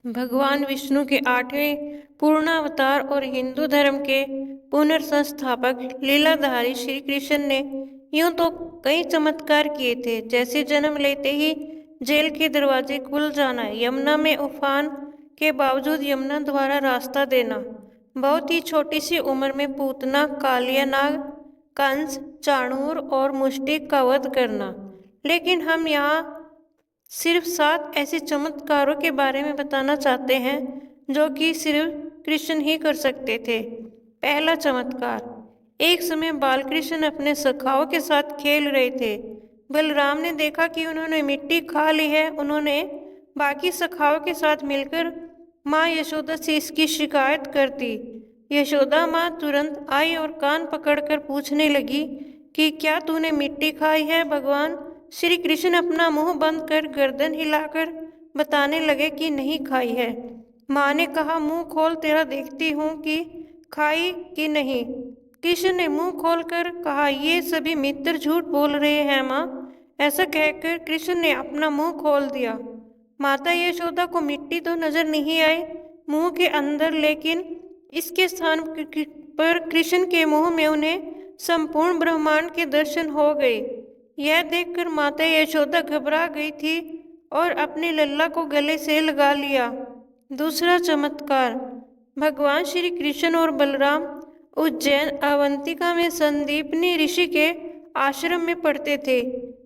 भगवान विष्णु के 8वें पूर्णावतार और हिंदू धर्म के पुनर्संस्थापक लीलाधारी श्री कृष्ण ने यूं तो कई चमत्कार किए थे, जैसे जन्म लेते ही जेल के दरवाजे खुल जाना, यमुना में उफान के बावजूद यमुना द्वारा रास्ता देना, बहुत ही छोटी सी उम्र में पूतना, कालियानाग, कंस, चाणूर और मुष्टिक का वध करना। लेकिन हम यहाँ सिर्फ 7 ऐसे चमत्कारों के बारे में बताना चाहते हैं जो कि सिर्फ कृष्ण ही कर सकते थे। पहला चमत्कार। एक समय बालकृष्ण अपने सखाओं के साथ खेल रहे थे। बलराम ने देखा कि उन्होंने मिट्टी खा ली है। उन्होंने बाकी सखाओं के साथ मिलकर माँ यशोदा से इसकी शिकायत कर दी। यशोदा माँ तुरंत आई और कान पकड़कर पूछने लगी कि क्या तूने मिट्टी खाई है भगवान? श्री कृष्ण अपना मुंह बंद कर गर्दन हिलाकर बताने लगे कि नहीं खाई है। माँ ने कहा, मुंह खोल, तेरा देखती हूँ कि खाई कि नहीं। कृष्ण ने मुंह खोलकर कहा, ये सभी मित्र झूठ बोल रहे हैं माँ। ऐसा कहकर कृष्ण ने अपना मुंह खोल दिया। माता यशोदा को मिट्टी तो नजर नहीं आई मुंह के अंदर, लेकिन इसके स्थान पर कृष्ण के मुंह में उन्हें संपूर्ण ब्रह्मांड के दर्शन हो गए। यह देखकर माता यशोदा घबरा गई थी और अपने लल्ला को गले से लगा लिया। दूसरा चमत्कार। भगवान श्री कृष्ण और बलराम उज्जैन अवंतिका में संदीपनी ऋषि के आश्रम में पढ़ते थे।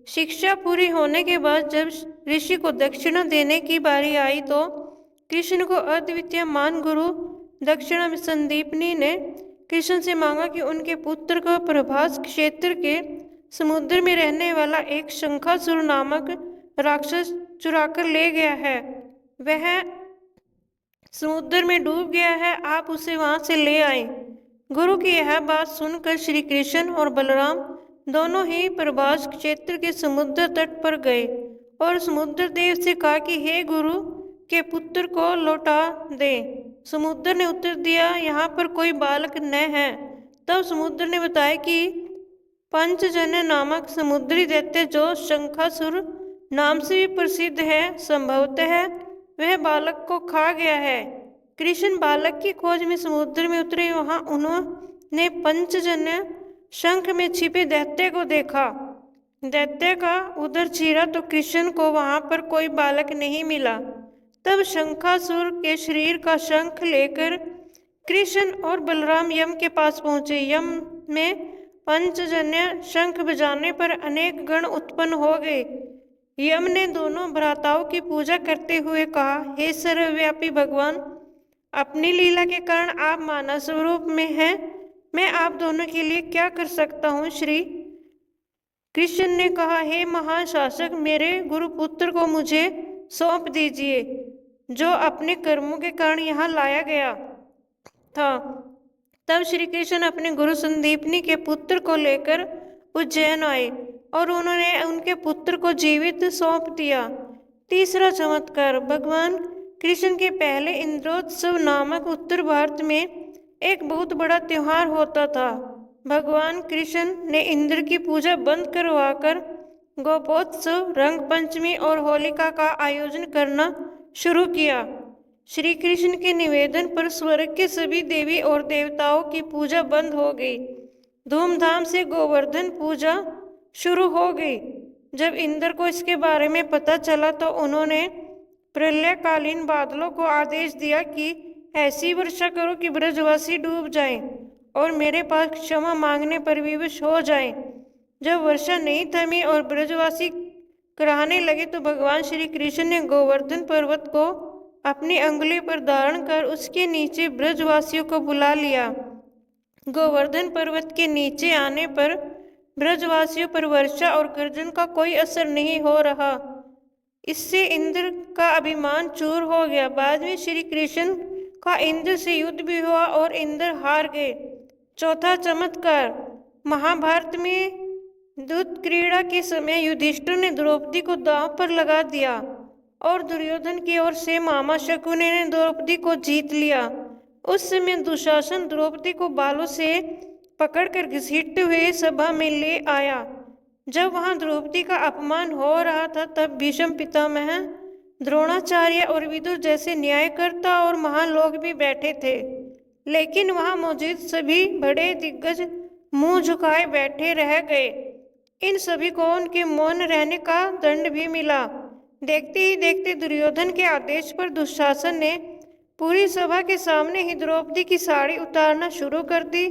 शिक्षा पूरी होने के बाद जब ऋषि को दक्षिणा देने की बारी आई तो कृष्ण को अद्वितीय मान गुरु दक्षिणा में संदीपनी ने कृष्ण से मांगा कि उनके पुत्र को प्रभास क्षेत्र के समुद्र में रहने वाला एक शंखासुर नामक राक्षस चुराकर ले गया है। वह समुद्र में डूब गया है, आप उसे वहां से ले आए। गुरु की यह बात सुनकर श्री कृष्ण और बलराम दोनों ही प्रभास क्षेत्र के समुद्र तट पर गए और समुद्र देव से कहा कि हे गुरु के पुत्र को लौटा दे। समुद्र ने उत्तर दिया, यहाँ पर कोई बालक न है। तब समुद्र ने बताया कि पंचजन्य नामक समुद्री दैत्य जो शंखासुर नाम से भी प्रसिद्ध है, संभवतः वह बालक को खा गया है। कृष्ण बालक की खोज में समुद्र में उतरे। वहां उन्होंने पंचजन्य शंख में छिपे दैत्य को देखा। दैत्य का उदर चीरा तो कृष्ण को वहां पर कोई बालक नहीं मिला। तब शंखासुर के शरीर का शंख लेकर कृष्ण और बलराम यम के पास पहुंचे। यम में पंचजन्य शंख बजाने पर अनेक गण उत्पन्न हो गए। यम ने दोनों भ्राताओं की पूजा करते हुए कहा, हे सर्वव्यापी भगवान, अपनी लीला के कारण आप मानव स्वरूप में हैं। मैं आप दोनों के लिए क्या कर सकता हूँ? श्री कृष्ण ने कहा, हे महान शासक, मेरे गुरुपुत्र को मुझे सौंप दीजिए, जो अपने कर्मों के कारण यहाँ लाया गया था। तब श्री कृष्ण अपने गुरु संदीपनी के पुत्र को लेकर उज्जैन आए और उन्होंने उनके पुत्र को जीवित सौंप दिया। तीसरा चमत्कार। भगवान कृष्ण के पहले इंद्रोत्सव नामक उत्तर भारत में एक बहुत बड़ा त्योहार होता था। भगवान कृष्ण ने इंद्र की पूजा बंद करवाकर गोपोत्सव, रंग पंचमी और होलिका का आयोजन करना शुरू किया। श्री कृष्ण के निवेदन पर स्वर्ग के सभी देवी और देवताओं की पूजा बंद हो गई। धूमधाम से गोवर्धन पूजा शुरू हो गई। जब इंद्र को इसके बारे में पता चला तो उन्होंने प्रलयकालीन बादलों को आदेश दिया कि ऐसी वर्षा करो कि ब्रजवासी डूब जाएं और मेरे पास क्षमा मांगने पर विवश हो जाएं। जब वर्षा नहीं थमी और ब्रजवासी कराहने लगे तो भगवान श्री कृष्ण ने गोवर्धन पर्वत को अपनी अंगुली पर धारण कर उसके नीचे ब्रजवासियों को बुला लिया। गोवर्धन पर्वत के नीचे आने पर ब्रजवासियों पर वर्षा और गर्जन का कोई असर नहीं हो रहा। इससे इंद्र का अभिमान चूर हो गया। बाद में श्री कृष्ण का इंद्र से युद्ध भी हुआ और इंद्र हार गए। चौथा चमत्कार। महाभारत में युद्ध क्रीड़ा के समय युधिष्ठिर ने द्रौपदी को दांव पर लगा दिया और दुर्योधन की ओर से मामा शकुनी ने द्रौपदी को जीत लिया। उस समय दुशासन द्रौपदी को बालों से पकड़कर घसीटते हुए सभा में ले आया। जब वहां द्रौपदी का अपमान हो रहा था तब भीष्म पितामह द्रोणाचार्य और विदुर जैसे न्यायकर्ता और महान लोग भी बैठे थे, लेकिन वहां मौजूद सभी बड़े दिग्गज मुंह झुकाए बैठे रह गए। इन सभी को उनके मौन रहने का दंड भी मिला। देखते ही देखते दुर्योधन के आदेश पर दुशासन ने पूरी सभा के सामने ही द्रौपदी की साड़ी उतारना शुरू कर दी।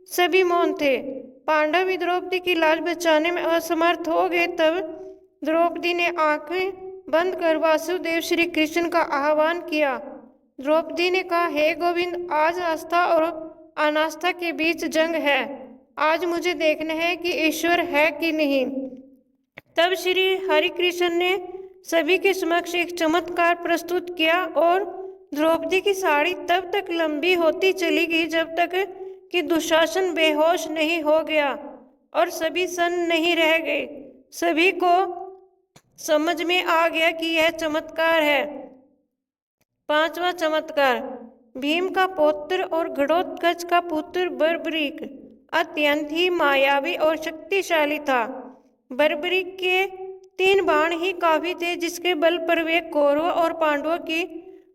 सभी मौन थे। पांडव भी द्रौपदी की लाज बचाने में असमर्थ हो गए। तब द्रौपदी ने आंखें बंद कर वासुदेव श्री कृष्ण का आह्वान किया। द्रौपदी ने कहा, हे गोविंद, आज आस्था और अनास्था के बीच जंग है। आज मुझे देखना है कि ईश्वर है कि नहीं। तब श्री हरिकृष्ण ने सभी के समक्ष एक चमत्कार प्रस्तुत किया और द्रौपदी की साड़ी तब तक लंबी होती चली गई जब तक कि दुशासन बेहोश नहीं हो गया और सभी सन्न नहीं रह गए। सभी को समझ में आ गया कि यह चमत्कार है। पांचवा चमत्कार। भीम का पौत्र और घटोत्कच का पुत्र बर्बरीक अत्यंत ही मायावी और शक्तिशाली था। बर्बरीक के 3 बाण ही काफी थे, जिसके बल पर वे कौरवों और पांडवों की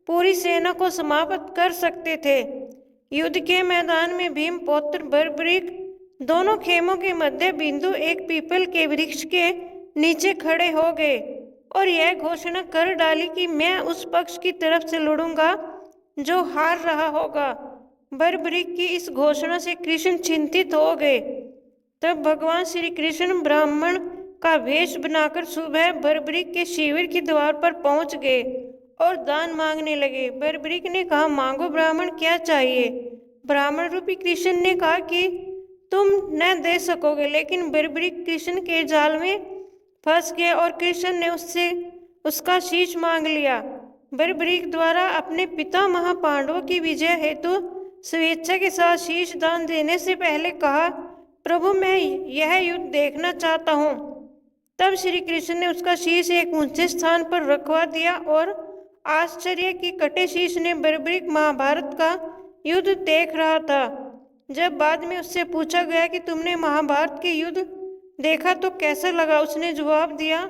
पूरी सेना को समाप्त कर सकते थे। युद्ध के मैदान में भीम पौत्र बर्बरीक दोनों खेमों के मध्य बिंदु एक पीपल के वृक्ष के नीचे खड़े हो गए और यह घोषणा कर डाली कि मैं उस पक्ष की तरफ से लड़ूंगा जो हार रहा होगा। बर्बरीक की इस घोषणा से कृष्ण चिंतित हो गए। तब भगवान श्री कृष्ण ब्राह्मण का वेश बनाकर सुबह बर्बरीक के शिविर के द्वार पर पहुंच गए और दान मांगने लगे। बर्बरीक ने कहा, मांगो ब्राह्मण, क्या चाहिए। ब्राह्मण रूपी कृष्ण ने कहा कि तुम न दे सकोगे, लेकिन बर्बरीक कृष्ण के जाल में फंस गया और कृष्ण ने उससे उसका शीश मांग लिया। बर्बरीक द्वारा अपने पिता महापांडवों की विजय हेतु स्वेच्छा के साथ शीश दान देने से पहले कहा, प्रभु, मैं यह युद्ध देखना चाहता हूँ। तब श्री कृष्ण ने उसका शीश एक ऊंचे स्थान पर रखवा दिया और आश्चर्य की कटे शीश ने बर्बरीक महाभारत का युद्ध देख रहा था। जब बाद में उससे पूछा गया कि तुमने महाभारत के युद्ध देखा तो कैसा लगा, उसने जवाब दिया,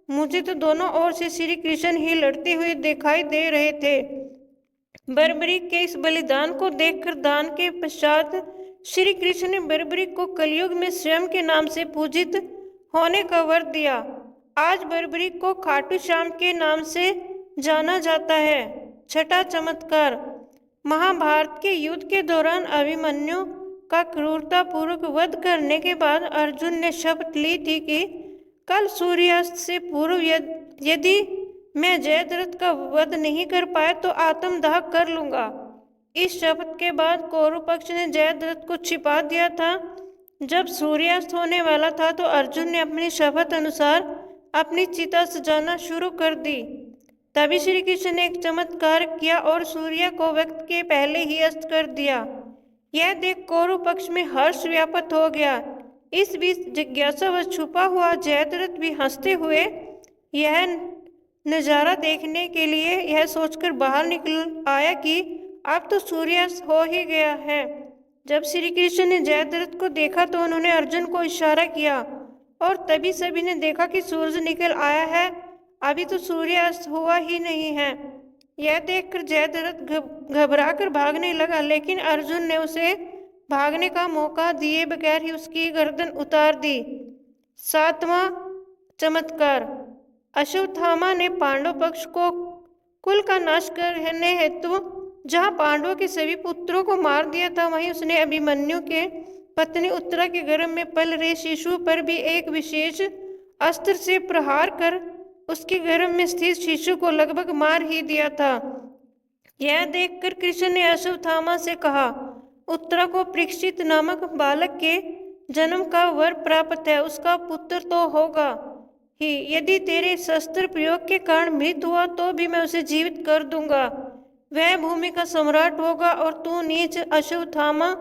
मुझे तो दोनों ओर से श्री कृष्ण ही लड़ते हुए दिखाई दे रहे थे। बर्बरीक के इस बलिदान को देखकर दान के पश्चात श्री कृष्ण ने बर्बरीक को कलयुग में स्वयं के नाम से पूजित होने का वर दिया। आज बर्बरीक को खाटू श्याम के नाम से जाना जाता है। छठा चमत्कार। महाभारत के युद्ध के दौरान अभिमन्यु का क्रूरतापूर्वक वध करने के बाद अर्जुन ने शपथ ली थी कि कल सूर्यास्त से पूर्व यदि मैं जयद्रथ का वध नहीं कर पाया तो आत्मदाह कर लूंगा। इस शपथ के बाद कौरव पक्ष ने जयद्रथ को छिपा दिया था। जब सूर्यास्त होने वाला था तो अर्जुन ने अपनी शपथ अनुसार अपनी चिता सजाना शुरू कर दी। तभी श्री कृष्ण ने एक चमत्कार किया और सूर्य को वक्त के पहले ही अस्त कर दिया। यह देख कौरव पक्ष में हर्ष व्याप्त हो गया। इस बीच जिज्ञासावश छुपा हुआ जयद्रथ भी हंसते हुए यह नज़ारा देखने के लिए यह सोचकर बाहर निकल आया कि अब तो सूर्यास्त हो ही गया है। जब श्री कृष्ण ने जयद्रथ को देखा तो उन्होंने अर्जुन को इशारा किया और तभी सभी ने देखा कि सूरज निकल आया है, अभी तो सूर्यास्त हुआ ही नहीं है। यह देखकर जयद्रथ घबराकर भागने लगा, लेकिन अर्जुन ने उसे भागने का मौका दिए बगैर ही उसकी गर्दन उतार दी। सातवां चमत्कार। अश्वत्थामा ने पांडव पक्ष को कुल का नाश करने हेतु जहाँ पांडवों के सभी पुत्रों को मार दिया था, वहीं उसने अभिमन्यु के पत्नी उत्तरा के गर्भ में पल रहे शिशु पर भी एक विशेष अस्त्र से प्रहार कर उसके गर्भ में स्थित शिशु को लगभग मार ही दिया था। यह देखकर कृष्ण ने अश्वत्थामा से कहा, उत्तरा को परीक्षित नामक बालक के जन्म का वर प्राप्त है, उसका पुत्र तो होगा ही। यदि तेरे शस्त्र प्रयोग के कारण मृत हुआ तो भी मैं उसे जीवित कर दूंगा। वह भूमि का सम्राट होगा और तू नीच अश्वत्थामा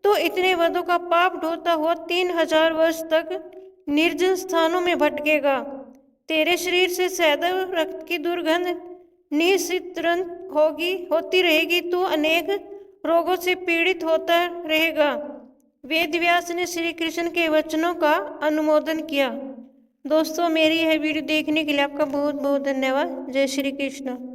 तो इतने वधों का पाप ढोता हुआ 3000 वर्ष तक निर्जन स्थानों में भटकेगा। तेरे शरीर से सदैव रक्त की दुर्गंध निश्चितरन होती रहेगी। तू अनेक रोगों से पीड़ित होता रहेगा। वेदव्यास ने श्री कृष्ण के वचनों का अनुमोदन किया। दोस्तों, मेरी यह वीडियो देखने के लिए आपका बहुत बहुत धन्यवाद। जय श्री कृष्ण।